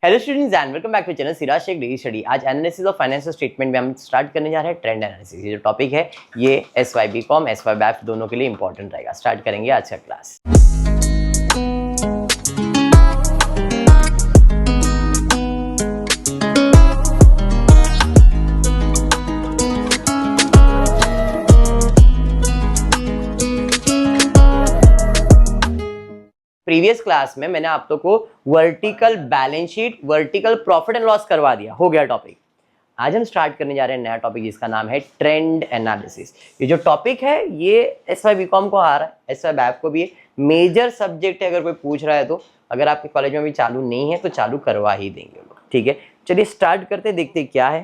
Hello students and welcome back to channel Siraj Shaikh daily study. आज analysis of financial statement में हम start करने जा रहे हैं ट्रेंड एनालिसिस। ये जो टॉपिक है ये SYB कॉम SYBF दोनों के लिए इंपॉर्टेंट रहेगा। स्टार्ट करेंगे आज का क्लास। प्रीवियस क्लास में मैंने आप लोग को vertical balance sheet, vertical profit and loss करवा दिया, हो गया टॉपिक। आज हम स्टार्ट करने जा रहे हैं नया टॉपिक जिसका नाम है ट्रेंड एनालिसिस। ये जो टॉपिक है ये SYB कॉम को आ रहा है, SYBF को भी मेजर सब्जेक्ट है। अगर कोई पूछ रहा है तो अगर आपके कॉलेज में भी चालू नहीं है तो चालू करवा ही देंगे लोग, ठीक है। चलिए स्टार्ट करते, देखते क्या है।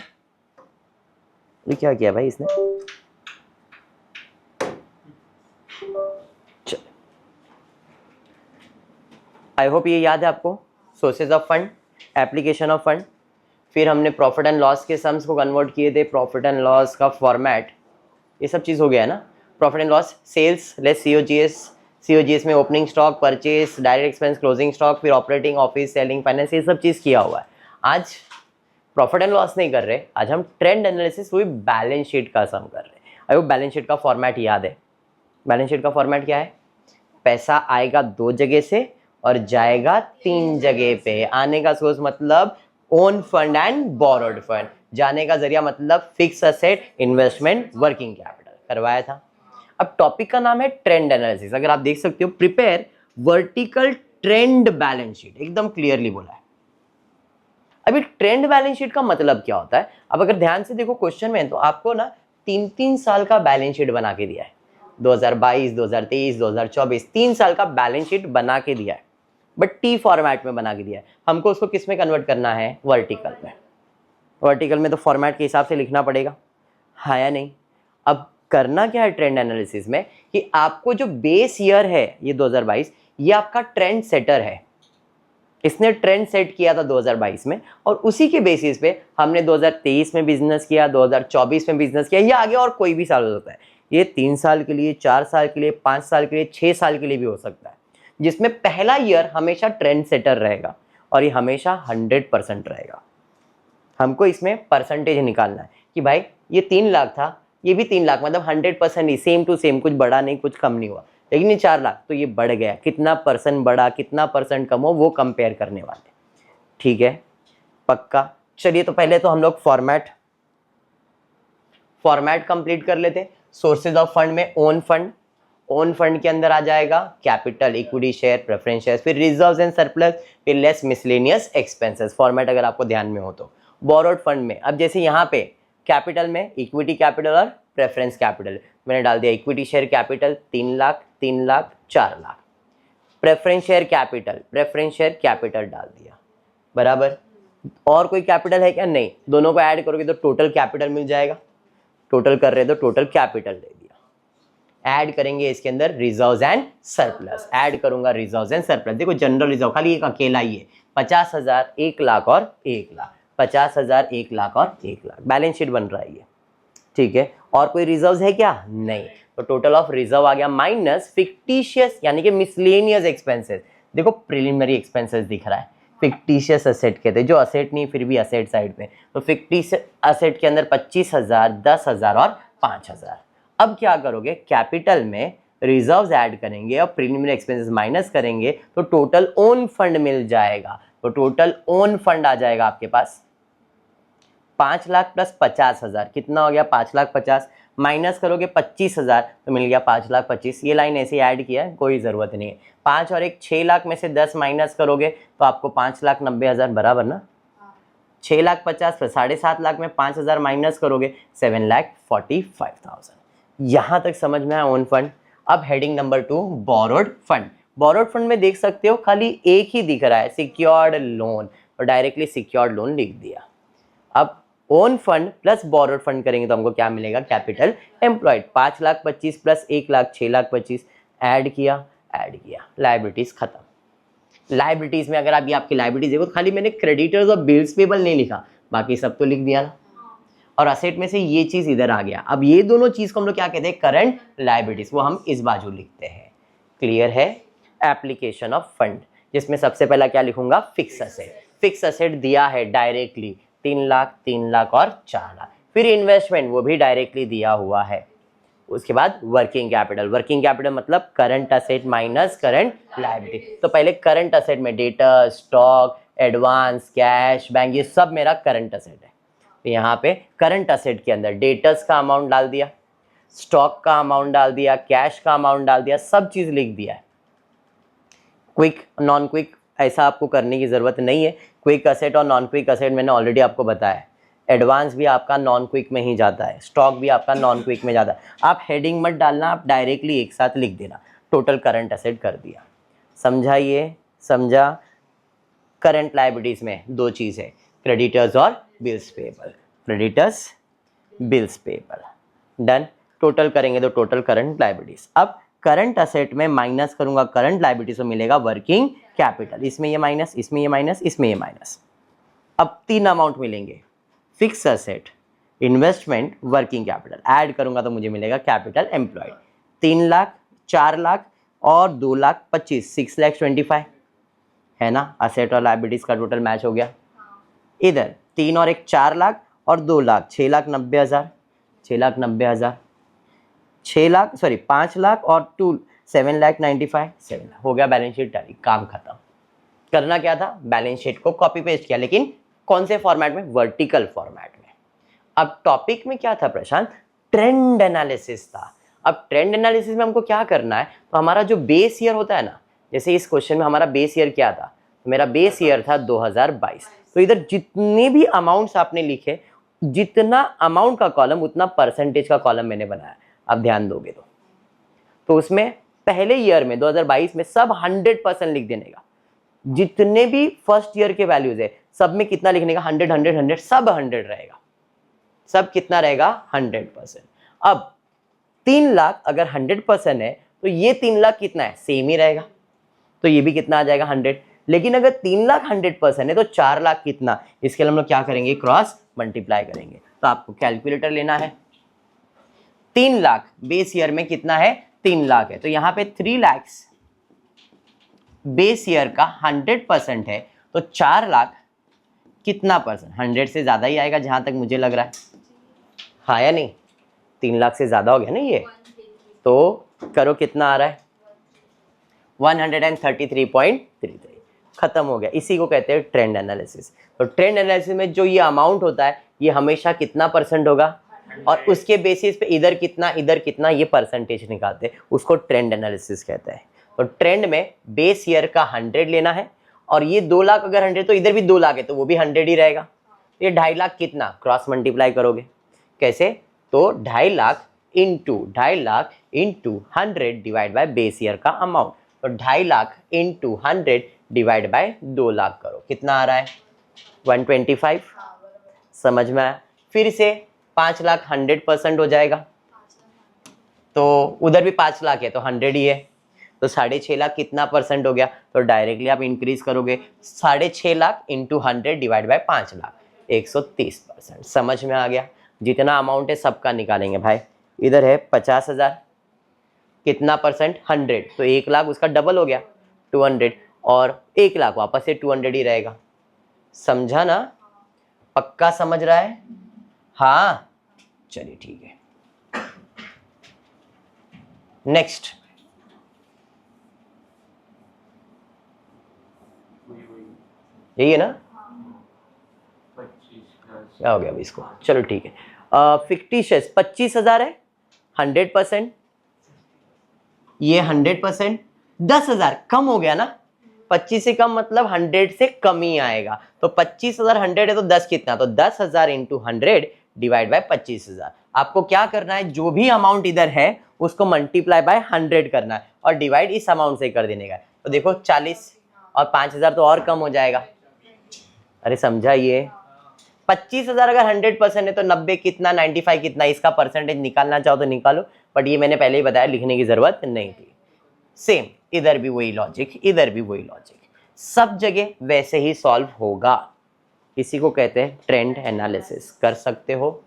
क्या किया भाई इसने? आई होप ये याद है आपको। Sources of fund, application of fund, फिर हमने प्रॉफिट एंड लॉस के सम्स को कन्वर्ट किए थे, प्रॉफिट एंड लॉस का फॉर्मेट, ये सब चीज़ हो गया है ना। Profit and loss, sales less COGS में opening stock, purchase, direct expense, closing stock, फिर ऑपरेटिंग, ऑफिस, सेलिंग, फाइनेंस, ये सब चीज़ किया हुआ है। आज प्रॉफिट एंड लॉस नहीं कर रहे, आज हम ट्रेंड एनालिसिस वही बैलेंस शीट का सम कर रहे हैं। आई होप बैलेंस शीट का फॉर्मेट याद है। बैलेंस शीट का फॉर्मेट क्या है? पैसा आएगा 2 जगह से और जाएगा 3 जगह पे। आने का सोर्स मतलब own fund and borrowed fund, जाने का जरिया मतलब fix asset, investment, working capital करवाया था। अब टॉपिक का नाम है ट्रेंड एनालिसिस। अगर आप देख सकते हो, prepare vertical trend balance sheet, एकदम क्लियरली बोला है। अभी ट्रेंड बैलेंस शीट का मतलब क्या होता है? अब अगर ध्यान से देखो क्वेश्चन में, तो आपको ना 3-3 साल का बैलेंस शीट बना के दिया है। 2022, 2023, 2024, 3 साल का बैलेंस शीट बना के दिया है, बट T फॉर्मेट में बना के दिया है। हमको उसको किस में कन्वर्ट करना है? वर्टिकल में। वर्टिकल में तो फॉर्मेट के हिसाब से लिखना पड़ेगा, हाँ या नहीं? अब करना क्या है ट्रेंड एनालिसिस में कि आपको जो बेस ईयर है ये 2022, ये आपका ट्रेंड सेटर है। इसने ट्रेंड सेट किया था 2022 में और उसी के बेसिस पे हमने 2023 में बिजनेस किया, 2024 में बिजनेस किया, या आगे और कोई भी साल हो सकता है। ये 3 साल के लिए, 4 साल के लिए, 5 साल के लिए, 6 साल के लिए भी हो सकता है, जिसमें पहला ईयर हमेशा ट्रेंड सेटर रहेगा और ये हमेशा 100% रहेगा। हमको इसमें परसेंटेज निकालना है कि भाई ये 3 लाख था, ये भी 3 लाख, मतलब 100% ही, सेम टू सेम, कुछ बढ़ा नहीं, कुछ कम नहीं हुआ। लेकिन ये 4 लाख तो ये बढ़ गया, कितना परसेंट बढ़ा, कितना परसेंट कम हो, वो कंपेयर करने वाले, ठीक है, पक्का। चलिए तो पहले तो हम लोग फॉर्मेट कंप्लीट कर लेते। सोर्सेज ऑफ फंड में ओन फंड के अंदर आ जाएगा capital, equity share, preference share, फिर रिजर्व्स एंड सरप्लस, फिर लेस मिसलेनियस एक्सपेंसेस। फॉर्मेट अगर आपको ध्यान में हो तो। बोरोड फंड में, अब जैसे यहाँ पे कैपिटल में इक्विटी कैपिटल और प्रेफरेंस कैपिटल मैंने डाल दिया। Equity share capital 3 lakh, 3 lakh, 4 lakh. Preference share capital डाल दिया, बराबर। और कोई कैपिटल है क्या? नहीं। दोनों को ऐड करोगे तो टोटल कैपिटल मिल जाएगा। टोटल कर रहे तो टोटल कैपिटल दे दिया। ऐड करेंगे इसके अंदर रिजर्व्स एंड सरप्लस, ऐड करूंगा रिजर्व्स एंड सरप्लस। देखो जनरल रिजर्व खाली एक अकेला ही है, 50,000, 1 लाख और 1 लाख, 50,000, 1 लाख और 1 लाख। बैलेंस शीट बन रहा है ये, ठीक है। और कोई रिजर्व्स है क्या? नहीं। तो टोटल ऑफ रिजर्व आ गया माइनस फिक्टिशियस यानी कि मिसलेनियस एक्सपेंसेस। देखो प्रिलिमिनरी एक्सपेंसेस दिख रहा है, फिक्टिशियस असेट कहते हैं, जो असेट नहीं फिर भी असेट साइड पे। तो फिक्टिशियस असेट के अंदर 25,000, 10,000 और 5,000। अब क्या करोगे? कैपिटल में रिजर्व्स ऐड करेंगे और प्रीलिमिनरी एक्सपेंसेस माइनस करेंगे तो टोटल ओन फंड मिल जाएगा। तो टोटल ओन फंड आ जाएगा आपके पास 5 लाख प्लस 50,000, कितना हो गया? 5 लाख 50, माइनस करोगे 25,000 तो मिल गया 5 लाख 25। ये लाइन ऐसे ऐड किया है, कोई ज़रूरत नहीं है। 5 और 1 6 लाख में से 10 माइनस करोगे तो आपको 5,90,000 बराबर ना। 6 लाख 50 प्लस 7.5 लाख में 5,000 माइनस करोगे 7,45,000। यहाँ तक समझ में आया ओन फंड। अब heading number 2 borrowed fund. Borrowed fund में देख सकते हो खाली एक ही दिख रहा है, सिक्योर्ड लोन, और डायरेक्टली सिक्योर्ड लोन लिख दिया। अब own fund plus borrowed fund करेंगे तो हमको क्या मिलेगा? Capital employed. 5 lakh 25 plus 1 lakh 6 lakh 25, add किया, लाइबिलिटीज खत्म। लाइबिलिटीज में अगर आप ये आपकी लाइबिलिटीज देखो तो खाली मैंने क्रेडिटर्स और बिल्स पेबल नहीं लिखा, बाकी सब तो लिख दिया ना। और असेट में से ये चीज इधर आ गया। अब ये दोनों चीज को हम लोग क्या कहते हैं? करंट लायबिलिटीज, वो हम इस बाजू लिखते हैं। क्लियर है? एप्लीकेशन ऑफ फंड, जिसमें सबसे पहला क्या लिखूंगा? Fix asset. फिक्स एसेट दिया है डायरेक्टली 3 लाख, 3 लाख और 4 लाख। फिर इन्वेस्टमेंट वो भी डायरेक्टली दिया हुआ है। उसके बाद वर्किंग कैपिटल, वर्किंग कैपिटल मतलब current asset minus current liability. तो पहले करंट असेट में debtor, stock, advance, cash, bank, ये सब मेरा करंट असेट है। तो यहाँ पे करंट असेट के अंदर डेटर्स का अमाउंट डाल दिया, स्टॉक का अमाउंट डाल दिया, कैश का अमाउंट डाल दिया, सब चीज लिख दिया है। क्विक नॉन क्विक ऐसा आपको करने की जरूरत नहीं है। क्विक असेट और नॉन क्विक असेट मैंने ऑलरेडी आपको बताया। एडवांस भी आपका नॉन क्विक में ही जाता है, स्टॉक भी आपका नॉन क्विक में जाता है। आप हेडिंग मत डालना, आप डायरेक्टली एक साथ लिख देना, टोटल करंट असेट कर दिया। समझा? ये समझा? करंट लायबिलिटीज में दो चीज़ है, क्रेडिटर्स और bills payable. Creditors, bills payable, done. Total करेंगे तो टोटल करंट लायबिलिटीज। अब करंट असेट में माइनस करूंगा करंट लायबिलिटीज तो मिलेगा वर्किंग कैपिटल। इसमें ये माइनस, इसमें ये माइनस, इसमें ये माइनस। अब 3 अमाउंट मिलेंगे, fix asset, investment, working capital. Add करूंगा तो मुझे मिलेगा कैपिटल एम्प्लॉयड। 3 लाख, 4 लाख और 2 लाख 25, 6 लाख 25 है ना। असेट और लायबिलिटीज का टोटल मैच हो गया। इधर 3 और 1 4 लाख और 2 लाख 6 लाख 90 हज़ार, 6 लाख 90 हज़ार, 5 लाख और 2 7 लाख 95, 7 लाख हो गया। बैलेंस शीट टैली, काम खत्म। करना क्या था, बैलेंस शीट को कॉपी पेस्ट किया, लेकिन कौन से फॉर्मेट में, वर्टिकल फॉर्मेट में। अब टॉपिक में क्या था प्रशांत, ट्रेंड एनालिसिस था। अब ट्रेंड एनालिसिस में हमको क्या करना है, तो हमारा जो बेस ईयर होता है ना, जैसे इस क्वेश्चन में हमारा बेस ईयर क्या था, मेरा बेस ईयर था 2022। तो इधर जितने भी अमाउंट्स आपने लिखे, जितना अमाउंट का कॉलम उतना परसेंटेज का कॉलम मैंने बनाया। अब ध्यान दोगे तो उसमें पहले ईयर में 2022 में सब 100% लिख देने का। जितने भी फर्स्ट ईयर के वैल्यूज है सब में कितना लिखने का, 100 100 100, सब 100 रहेगा। सब कितना रहेगा, 100%। अब 3 लाख अगर 100% है तो ये 3 लाख कितना है, सेम ही रहेगा। तो ये भी कितना आ जाएगा, 100। लेकिन अगर 3 लाख 100% है तो 4 लाख कितना, इसके लिए हम लोग क्या करेंगे, क्रॉस मल्टीप्लाई करेंगे। तो आपको कैलकुलेटर लेना है। 3 लाख बेस ईयर में कितना है, 3 लाख है, तो यहाँ पे 3 लाख बेस ईयर का 100% है, तो 4 लाख कितना परसेंट, 100 से ज्यादा ही आएगा जहां तक मुझे लग रहा है, हाँ या नहीं। 3 लाख से ज्यादा हो गया ना ये, तो करो कितना आ रहा है, 133.33। खत्म हो गया। इसी को कहते हैं ट्रेंड एनालिसिस। तो ट्रेंड एनालिसिस में जो ये अमाउंट होता है ये हमेशा कितना परसेंट होगा, और उसके बेसिस पे इधर कितना ये परसेंटेज निकालते हैं, उसको ट्रेंड एनालिसिस कहते हैं। तो ट्रेंड में बेस ईयर का 100 लेना है, और ये 2 लाख अगर 100 तो इधर भी 2 लाख है तो वो भी 100 ही रहेगा। ये 2.5 लाख कितना, क्रॉस मल्टीप्लाई करोगे कैसे, तो 2.5 lakh into 100 divide by base year का अमाउंट। तो 2.5 lakh into 100 divide by 2 lakh करो, कितना आ रहा है, 125। समझ में आया। फिर से 5 लाख 100% हो जाएगा, तो उधर भी 5 लाख है तो 100 ही है, तो 6.5 लाख कितना परसेंट हो गया, तो डायरेक्टली आप इंक्रीज करोगे, 6.5 lakh into 100 divide by 5 lakh, 130%। समझ में आ गया। जितना अमाउंट है सबका निकालेंगे भाई। इधर है 50,000, कितना परसेंट, 100, तो 1 लाख उसका डबल हो गया 200, और 1 लाख वापस से 200 ही रहेगा। समझा ना, पक्का समझ रहा है, हाँ चलिए ठीक है। नेक्स्ट, यही है ना, क्या हो गया अभी इसको, चलो ठीक है। फिक्टिशियस 25,000 है, 100%, ये 100%, 10,000 कम हो गया ना, 25 से कम मतलब 100 से कम ही आएगा। तो 25,000 100 है तो 10 कितना, तो 10,000 इंटू 100 डिवाइड बाय 25,000। आपको क्या करना है, जो भी अमाउंट इधर है उसको मल्टीप्लाई बाय 100 करना है और डिवाइड इस अमाउंट से कर देने का। तो देखो 40 और 5,000 तो और कम हो जाएगा। अरे समझा, ये 25,000 अगर 100% है तो 90 कितना, 95 कितना, इसका परसेंटेज निकालना चाहो तो निकालो, बट ये मैंने पहले ही बताया, लिखने की जरूरत नहीं थी। सेम इधर भी वही लॉजिक, इधर भी वही लॉजिक, सब जगह वैसे ही सॉल्व होगा। इसी को कहते हैं ट्रेंड एनालिसिस। कर सकते हो,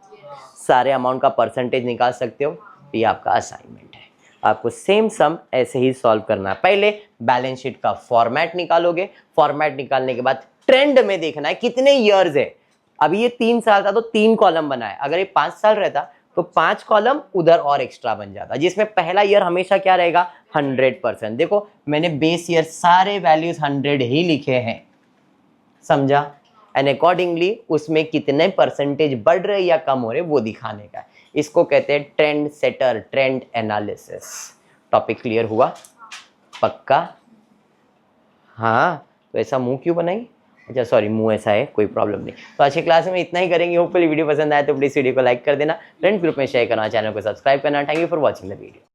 सारे अमाउंट का परसेंटेज निकाल सकते हो। ये आपका असाइनमेंट है, आपको सेम सम ऐसे ही सॉल्व करना है। पहले बैलेंस शीट का फॉर्मेट निकालोगे, फॉर्मेट निकालने के बाद ट्रेंड में देखना है कितने ईयर्स है। अभी ये 3 साल था तो 3 कॉलम बना है, अगर ये 5 साल रहता तो 5 कॉलम उधर और एक्स्ट्रा बन जाता, जिसमें पहला ईयर हमेशा क्या रहेगा 100%। देखो मैंने बेस ईयर सारे वैल्यूज 100 ही लिखे हैं, समझा, एंड अकॉर्डिंगली उसमें कितने परसेंटेज बढ़ रहे या कम हो रहे वो दिखाने का है। इसको कहते हैं trend setter, trend analysis. Topic clear हुआ? पक्का? हाँ, तो ऐसा मुंह क्यों बनाई? अच्छा सॉरी, मुंह ऐसा है, कोई प्रॉब्लम नहीं। तो आज की क्लास में इतना ही करेंगे। होपफुली वीडियो पसंद आए तो प्लीज वीडियो को लाइक कर देना, फ्रेंड ग्रुप में शेयर करना, चैनल को सब्सक्राइब करना। Thank you for watching the video.